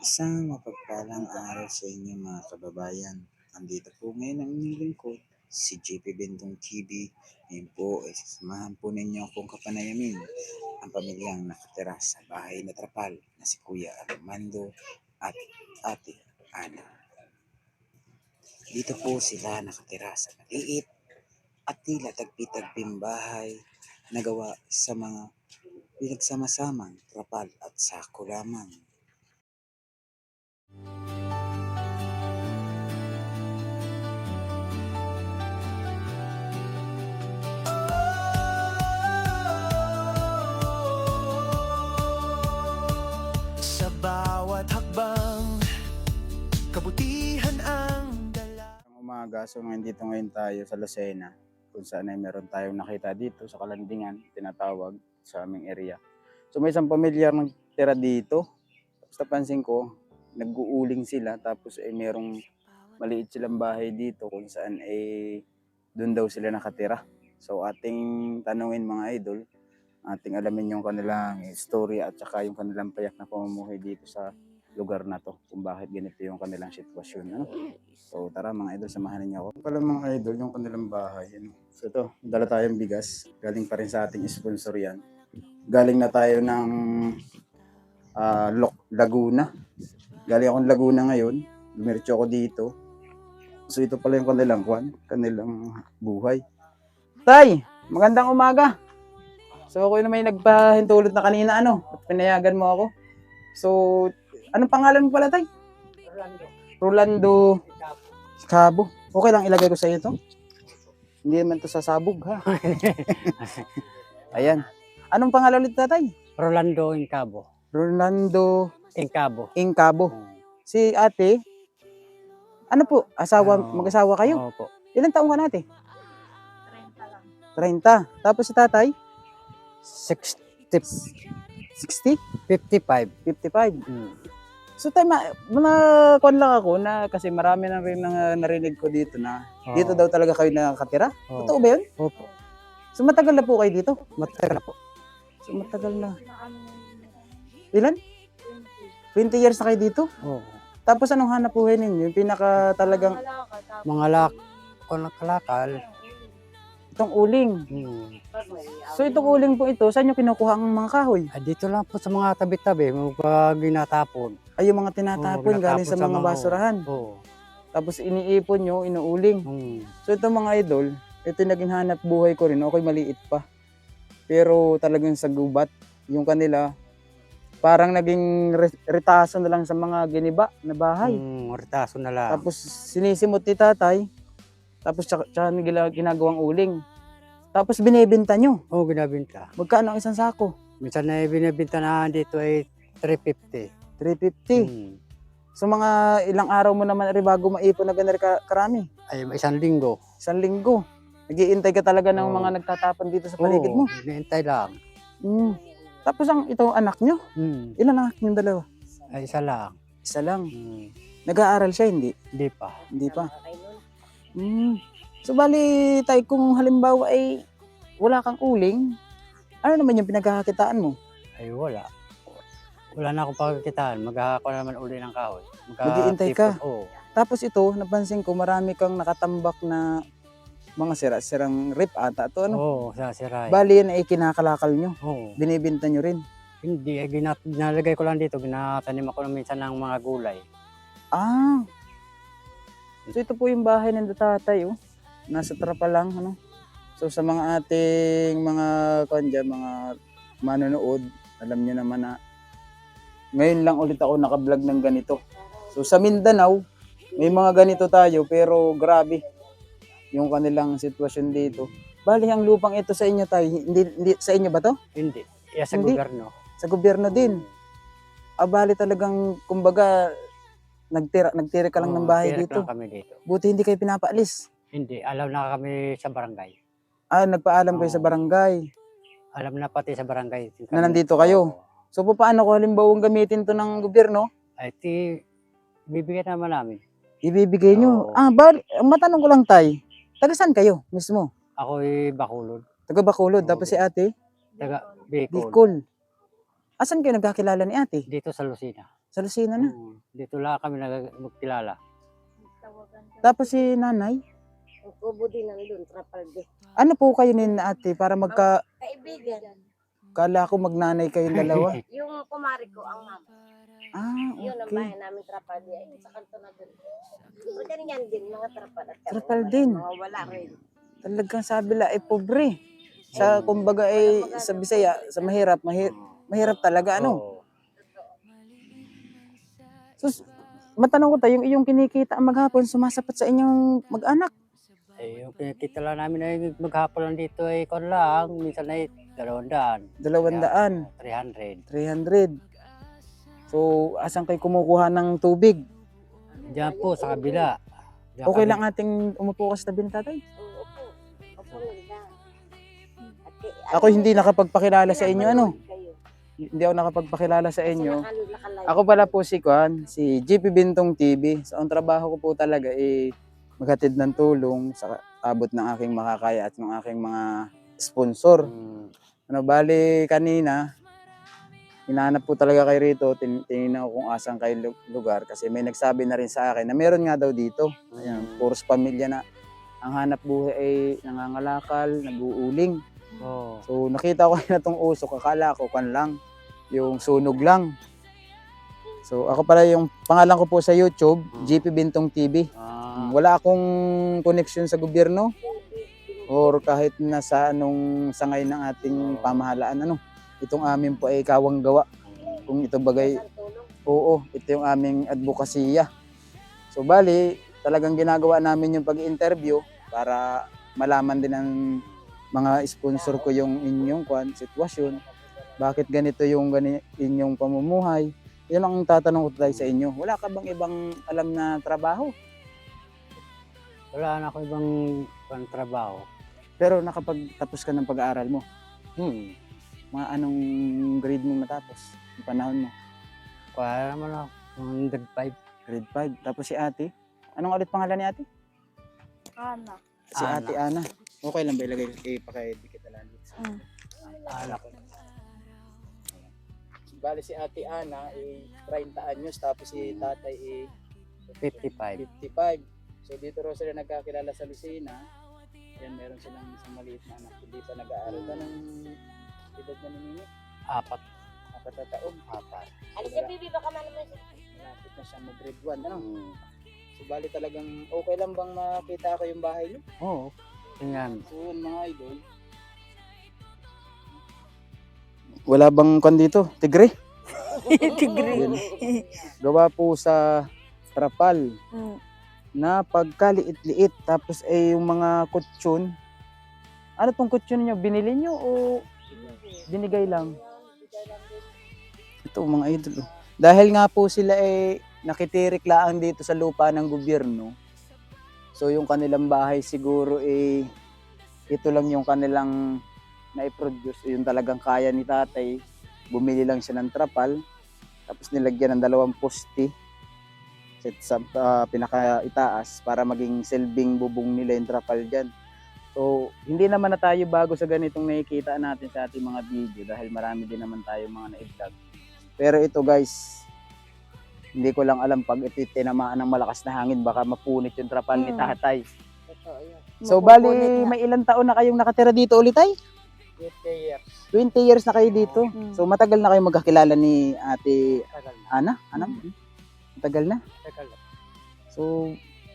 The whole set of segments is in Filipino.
Isang mapagpalang araw sa inyo mga kababayan. Andito po ngayon ang inyong lingkod, si JP Bentong TV. Ngayon po ay sasamahan po ninyo akong kapanayamin ang pamilyang nakatira sa bahay na trapal na si Kuya Armando at Ate Ana. Dito po sila nakatira sa maliit at tila tagpi-tagping bahay na gawa sa mga pinagsama-samang trapal at sako lamang. Sa bawat hakbang, kabutihan ang dala. Ang umaga, so ngayon tayo sa Lucena, kung saan ay meron tayong nakita dito sa Kalandingan, tinatawag sa aming area. So may isang pamilyar nagtira dito. Tapos napansin ko, nag-uuling sila, tapos ay merong maliit silang bahay dito kung saan ay doon daw sila nakatira. So ating tanungin mga idol, ating alamin yung kanilang istorya at saka yung kanilang payak na pamumuhay dito sa lugar na to, kung bakit ganito yung kanilang sitwasyon. Ano? So tara mga idol, samahan niyo ako. Pala mga idol, yung kanilang bahay. Ano? So ito, dala tayong bigas. Galing pa rin sa ating sponsor yan. Galing na tayo ng Laguna. Galing akong Laguna ngayon. Dumiretso ako dito. So ito pala yung kanilang buhay. Tay, magandang umaga. So ako yung may nagpahintulot na kanina at pinayagan mo ako. So, anong pangalan mo pala, Tay? Rolando Cabo. Okay lang ilagay ko sa iyo to. Hindi naman to sasabog, ha? Ayan. Anong pangalan ulit, Tay? Rolando Incabo. Rolando Incabo. Si ate, ano po? Mag-asawa kayo? Opo. Ilang taong ka na, ate? 30. Tapos si tatay? 60? 55. 55. So tayo, kuwan lang ako na kasi marami na rin narinig ko dito na dito daw talaga kayo nakatira. Totoo ba yun? Opo. So matagal na po kayo dito? Matagal na po. So matagal na. Ilan? 20 years na kayo dito? Oo. Tapos anong hanap buhay ninyo? Yung pinaka talagang Mga kalakal. itong uling. So itong uling po ito, saan nyo kinukuha ang mga kahoy? Dito lang po sa mga tabi-tabi, mga ginatapon. Ay yung mga tinatapon galing sa mga basurahan. Oo. Tapos iniipon nyo, inuuling. So itong mga idol, ito yung naging hanap buhay ko rin. Okay, maliit pa. Pero talagang sa gubat, yung kanila, parang naging retaso na lang sa mga giniba na bahay. Retaso na lang. Tapos sinisimot ni tatay, tapos tsaka ginagawang uling. Tapos binibenta nyo. Oo, binabinta. Magkano ang isang sako? Minsan na binabinta na dito ay 350. 350. So mga ilang araw mo naman rin bago maipon na ganun karami? Ay, isang linggo. Isang linggo. Nag-iintay ka talaga ng mga nagtatapon dito sa paligid mo? Oo, hinihintay lang. Tapos ito anak nyo? Ilan anak nyo dalawa? Ay, isa lang. Isa lang. Nag-aaral siya, hindi? Hindi pa. Hindi pa. So bali tayo kung halimbawa ay wala kang uling, ano naman yung pinagkakakitaan mo? Ay, wala. Wala na akong pagkakitaan. Maghahako na naman uli ng kahoy. Mag-iintay ka? Oo. Tapos ito, napansin ko marami kang nakatambak na mga sirang rip ata. Ito ano? Oo, sasiray. Bali yan ay kinakalakal nyo. Oo. Binibinta nyo rin. Hindi, ginalagay ko lang dito. Ginatanim ako minsan ng mga gulay. So ito po yung bahay ng tatay, Nasa trapa lang, So sa mga ating mga mga manonood, alam niyo naman na ngayon lang ulit ako naka-vlog ng ganito. So sa Mindanao, may mga ganito tayo pero grabe yung kanilang sitwasyon dito. Bali ang lupang ito sa inyo tayo, hindi sa inyo ba to? Hindi. Sa Hindi. gobyerno. Sa gobyerno din. Bali talagang kumbaga nagtira ka lang ng bahay Tira dito. lang kami dito. Buti hindi kayo pinapaalis. Hindi. Alam na kami sa barangay. Nagpaalam kayo sa barangay Alam na pati sa barangay. na nandito kayo. So paano kung halimbawa gamitin to ng gobyerno? Ay, bibigyan naman namin. Ibibigay nyo. Oo. Matanong ko lang tay. Taga saan kayo mismo? Ako'y Bacolod. Taga Bacolod. Oo. Tapos si ate? Taga Bicol. Bicol. Asan kayo nagkakilala ni ate? Dito sa Lucena. Sa Lucena na. Dito lang kami magkilala. Tapos si nanay, Ang kubo din nandun, Trapalde. ano po kayo ni ate para Kaibigan. kala ko magnanay kayong dalawa. Yung kumari ko, ang mama. Ah, Yun ang okay. bahay namin, Trapalde. Ayun, sa kanto na dun. So, ganyan din, mga Trapal. At kami Trapal wala, din. Mga wala rin. Talagang sabi la ay pobre. Sa kumbaga ay sa Bisaya, sa mahirap talaga ano. Oo. So, matanong ko tayo, yung iyong kinikita maghapon sumasapat sa inyong mag-anak. Eh, yung pinakita lang namin ay maghapon lang dito ay kon lang. Minsan ay 200. 200, 300. 300. So, asan kayo kumukuha ng tubig? Diyan po sa kabila. Diyan Okay kami- lang ating umupo ka sa tabi ni tatay. Oo, opo. Opo, nagda. Ako hindi nakapagpakilala sa inyo, ano? Kayo. Hindi ako nakapagpakilala sa inyo. Nakalive. Ako pala po si Kwan, si GP Bintong TV. So, ang trabaho ko po talaga ay maghatid ng tulong sa abot ng aking makakaya at ng aking mga sponsor. Mm. Ano, bali kanina, hinahanap po talaga kayo rito. Tinignan ko kung asan kayo lugar kasi may nagsabi na rin sa akin na meron nga daw dito. Ayan, puros pamilya na ang hanap buhay ay nangangalakal, nag-uuling. Oo. So nakita ko na itong usok, akala ko kan lang, yung sunog lang. So ako pala yung pangalan ko po sa YouTube, GP Bintong TV. Wala akong connection sa gobyerno or kahit nasa anong sangay ng ating pamahalaan. Ano, itong amin po ay kawang gawa. Kung ito bagay, oo, ito yung aming advokasya. So bali, talagang ginagawa namin yung pag-interview para malaman din ng mga sponsor ko yung inyong sitwasyon. Bakit ganito yung inyong pamumuhay? Yun ang tatanong ko tayo sa inyo. Wala ka bang ibang alam na trabaho? Wala na ako ibang trabaho. Pero nakapagtapos ka ng pag-aaral mo. Hmm. Anong grade mo matapos? Yung panahon mo? Kaya naman ako. 105. Grade 5. Tapos si ate? Anong ulit pangalan ni ate? Ana. Si Ana. ate Ana. Okay lang ba ilagay pakidikit na lang dito? Anak. Bali si ate Ana ay 30 anyos tapos si tatay ay 55. 55. So dito raw sila nagkakilala sa Lucena. Yan, meron silang isang maliit na anak. Hindi pa nag-aaral. Anong edad na ni 4. 4 na taon. 4. Alis sa bibi, baka naman siya. Malapit na siya mag-grade 1. Ano? Hmm. So bali talagang okay lang bang makita ko yung bahay niyo? Oo. Tingnan. So yun mga idol. Wala bang kwan dito? Tigre? Yun. Gawa po sa trapal na pagkaliit-liit. Tapos ay yung mga kutsyon. Ano tong kutsyon nyo? Binili nyo o binigay lang? Ito mga idol. Dahil nga po sila ay nakitirik lang dito sa lupa ng gobyerno. So yung kanilang bahay siguro eh ito lang yung kanilang na-produce. Yung talagang kaya ni tatay. Bumili lang siya ng trapal. Tapos nilagyan ng 2 poste sa pinakaitaas para maging silbing bubong nila yung trapal dyan. So hindi naman na tayo bago sa ganitong nakikita natin sa ating mga video dahil marami din naman tayo mga na-vlog. Pero ito guys, hindi ko lang alam pag ito tinamaan ng malakas na hangin baka mapunit yung trapal ni tatay. Totoo yun. So bali may ilang taon na kayong nakatira dito ulit ay? 20 years. 20 years na kayo dito. So matagal na kayo magkakilala ni Ate Tagal na. Ana? Matagal na. Tagal na. So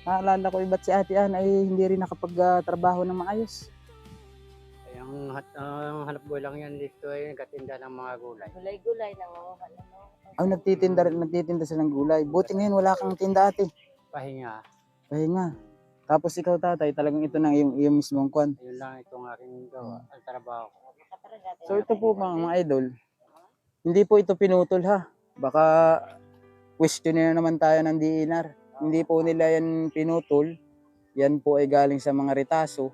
naalala ko ba't si Ate Ana ay hindi rin nakapagtrabaho ng maayos. Ay, ang hanap buhay lang yan dito ay nagkatinda ng mga gulay. Gulay-gulay lang ako. Nagtitinda silang gulay. Buti ngayon wala kang tinda ate. Pahinga. Pahinga. Tapos ikaw tatay, talagang ito na yung mismong kwan. Ayun lang itong aking gawa. Ang trabaho ko. So ito po mga idol, hindi po ito pinutol ha. Baka question na naman tayo ng DNR. Hindi po nila yan pinutol. Yan po ay galing sa mga retaso.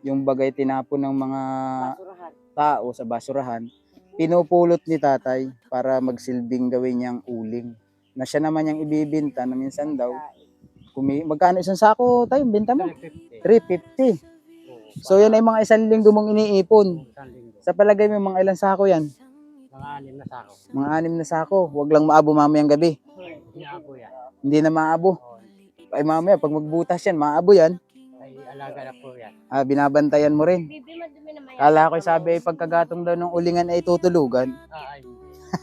Yung bagay tinapon ng mga Basurahan. tao sa basurahan. Pinupulot ni tatay para magsilbing gawin niyang uling. Na siya naman yung ibibinta na minsan daw. Magkano isang sako tayo, benta mo? 350. 350. So yan ay mga 1 linggo mong iniipon. Isang linggo. Sa palagay mo, mga ilang sako yan? Mga 6 na sako. Mga 6 na sako. Huwag lang maabo mamayang gabi. Hinaabo yan. Hindi na maabo. Oh, Ay mamaya, pag magbutas yan, maabo yan. ay alaga na po yan. Binabantayan mo rin. Bibi, madumi naman yan. Kala ko sabi, pagkagatong daw ng ulingan ay tutulugan. Ay,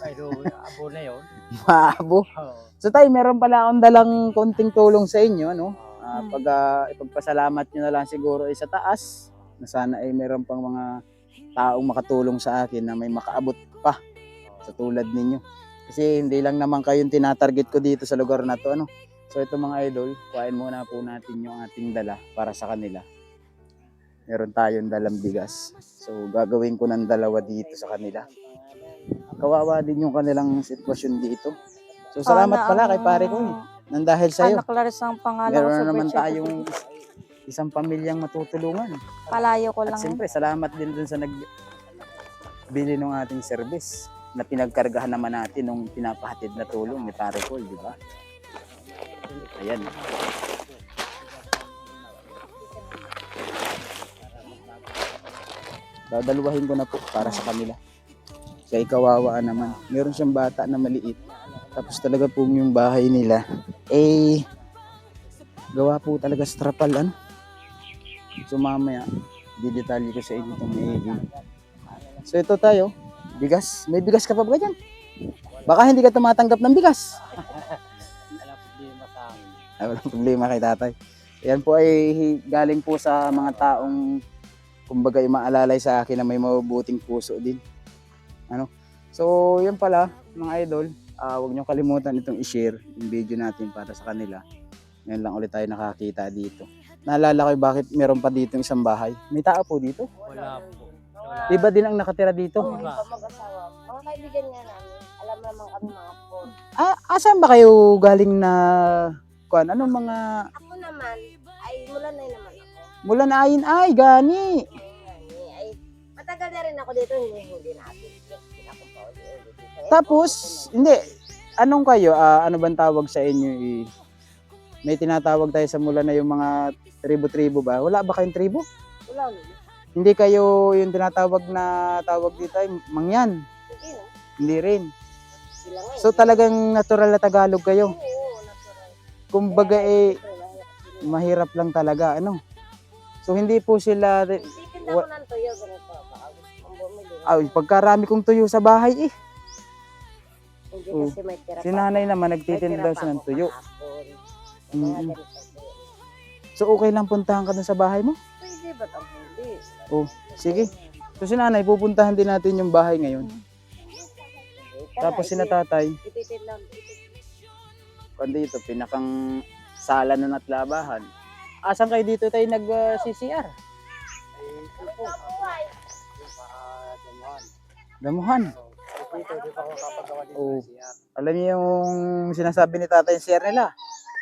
pero abo na yun. Maabo. Oo. So tayo, meron pala akong dalang konting tulong sa inyo, no? Oo. Ipagpasalamat nyo na lang siguro ay sa taas, na sana ay meron pang mga taong makatulong sa akin na may makaabot pa sa tulad ninyo. Kasi hindi lang naman kayong tinatarget ko dito sa lugar na to, ano? So ito mga idol, kuhain muna po natin yung ating dala para sa kanila. Meron tayong dalang bigas. So gagawin ko ng dalawa dito sa kanila. Kawawa din yung kanilang sitwasyon dito. So salamat pala kay pare ko nang dahil sa'yo. Anak Clarice ang pangalan ko Meron sa na naman birth certificate. tayong isang pamilyang matutulungan. Palayo ko At lang. siyempre, salamat din dun sa nagbili ng ating service na pinagkargahan naman natin nung pinapahatid na tulong ni Pare Col, di ba? Ayan. Dadaluwahin ko na po para sa kanila. Kaya kawawa naman. Meron siyang bata na maliit. Tapos talaga po yung bahay nila. Gawa po talaga sa trapal, ano? So mamaya, didetalye ko sa inyo itong maigi. So ito tayo, bigas. May bigas ka pa ba dyan? Baka hindi ka tumatanggap ng bigas. Wala problema sa amin. Walang problema kay tatay. Yan po ay galing po sa mga taong kumbaga maalalay sa akin na may mabubuting puso din. Ano? So yan pala mga idol, huwag niyo kalimutan itong i-share yung video natin para sa kanila. Ngayon lang ulit tayo nakakita dito. Naalala ko bakit meron pa dito isang bahay. May tao po dito. Wala po. Iba din ang nakatira dito. Oo, hindi pa mag-asawa. Mga kaibigan nga namin. Alam naman kami mga po. Asan ba kayo galing na kuan? Anong mga Ako naman, ay mula na naman ako. mula na ayin ay gani. Ay, matagal na rin ako dito. Hindi na ako. Hindi na ako pa ulit. Tapos hindi anong kayo ano bang tawag sa inyo may tinatawag tayo sa mula na yung mga tribo-tribo ba? Wala ba kayong tribo? Wala naman. Hindi kayo yung tinatawag na tawag dito ay mangyan. Hindi na. Hindi rin. Sila nga. So talagang natural na Tagalog kayo. Oo, natural. Kumbaga mahirap lang talaga ano. So hindi po sila Titinda ko ng tuyo ganito. Baka gusto kong bumili. pagkarami kong tuyo sa bahay Hindi Oo. kasi may tira Si pa. nanay naman May nagtitinda tira daw pa siya ng ako tuyo. kahapon. Mm-mm. Kaya ganito tuyo. So okay lang puntahan ka dun sa bahay mo? Pwede ba't ang hindi? Oh, sige. So si nanay pupuntahan din natin yung bahay ngayon. Tapos si tatay, Ititinda. kundi ito, pinakang sala nun at labahan. Asan kayo dito tayo nag-CCR? Damuhan. Dito, di pa ako kapagawa dito Oo. ng CR. Alam niyo yung sinasabi ni tatay yung CR nila?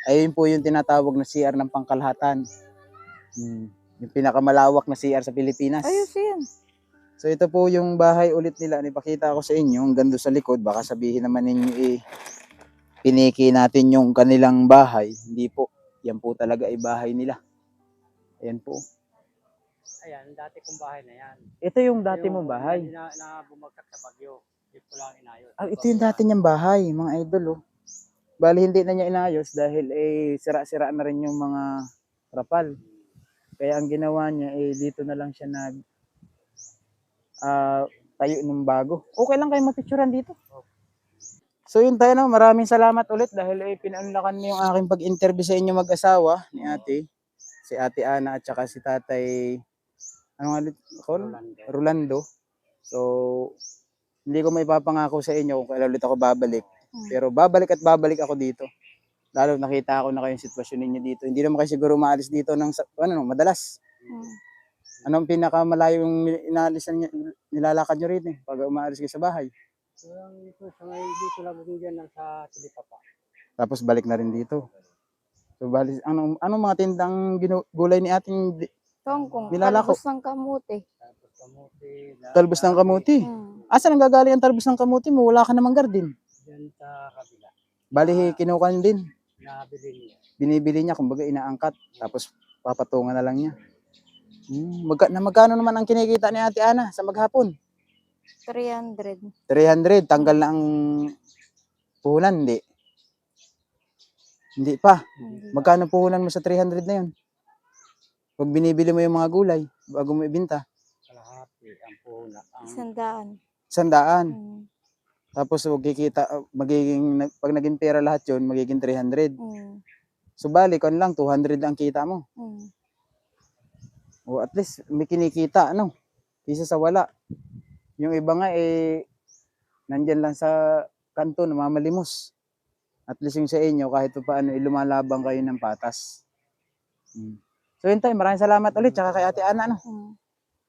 Ayun po yung tinatawag na CR ng pangkalahatan. Yung pinakamalawak na CR sa Pilipinas. Ayos yan. So ito po yung bahay ulit nila. Ipakita ko sa inyo. Ang ganda sa likod. Baka sabihin naman ninyo piniki natin yung kanilang bahay. Hindi po. Yan po talaga ay bahay nila. Ayan po. Ayan, dati kong bahay na yan. Ito yung dati mong bahay. Na bumagsak sa bagyo. Dito ko lang inayos. Ito yung dati niyang bahay, mga idol. Oh. Bali hindi na niya inayos dahil sira-sira na rin yung mga trapal. Kaya ang ginawa niya dito na lang siya tayo ng bago. Okay lang kayo mapicturan dito. So yun tayo na, maraming salamat ulit dahil pinaunlakan niyo yung aking pag-interview sa inyo mag-asawa ni ate. Si Ate Ana at saka si Tatay Rolando. So hindi ko maipapangako sa inyo kung kailan ulit ako babalik. Pero babalik at babalik ako dito. Lalo nakita ko na kayong sitwasyon ninyo dito. Hindi naman kayo siguro maalis dito madalas. Anong pinakamalayong nilalakad nyo rin pag umaalis kayo sa bahay? Dito lang dyan sa Tulipapa. Tapos balik na rin dito. So bali anong mga tindang gulay ni ating Tongkong. Nilalako. Talbos ng kamuti. Tapos kamuti. talbos ng kamuti? Asan ang gagaling ang talbos ng kamuti mo? Wala ka namang garden. Diyan sa kabila. Bali kinuha niya din. Nabili niya. Binibili niya kumbaga inaangkat tapos papatungan na lang niya. Magkano naman ang kinikita ni Ate Ana sa maghapon? 300. 300, tanggal na ang puhunan, hindi. Hindi pa. Hindi. Magkano puhunan mo sa 300 na yun? Pag binibili mo yung mga gulay, bago mo ibenta, Kalahati ang puna. Ang 100. 100. Mm. Tapos magkikita, pag naging pera lahat yun, magiging 300. Mm. So bali, kon lang, 200 lang kita mo. Mm. O at least may kinikita, ano? Kisa sa wala. Yung iba nga nandyan lang sa kanto, namamalimos. At least yung sa inyo, kahit pa paano, lumalabang kayo ng patas. So yun tayo, maraming salamat ulit, tsaka kay Ate Ana, ano? Mm.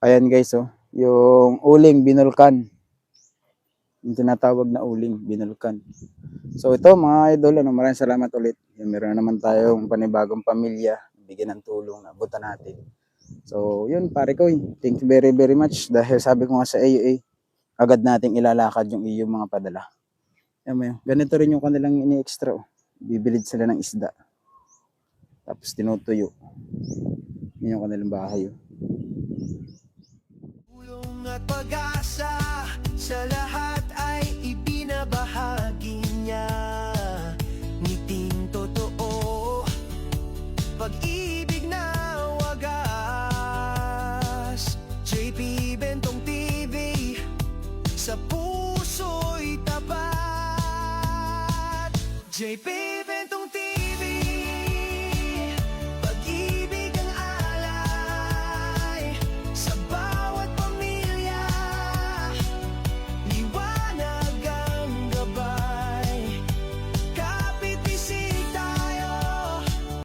Ayan guys, oh, yung uling binulkan. Yung tinatawag na uling binulkan. So ito mga idol, ano, maraming salamat ulit. Yung meron na naman tayong panibagong pamilya, bigyan ng tulong na abutan natin. So yun pare ko, thank you very very much dahil sabi ko nga sa AUA, agad nating ilalakad yung iyong mga padala. Yan mo yun. Ganito rin yung kanilang ini-extra. Oh. Bibilid sila ng isda. Tapos tinutuyo. Yun yung kanilang bahay. Oh. Tulong at pag-asa sa lahat ay ibinabahagi niya. Ngiting totoo, pag-ibig na wagas. JP Bentong TV, sa puso'y tapat. JP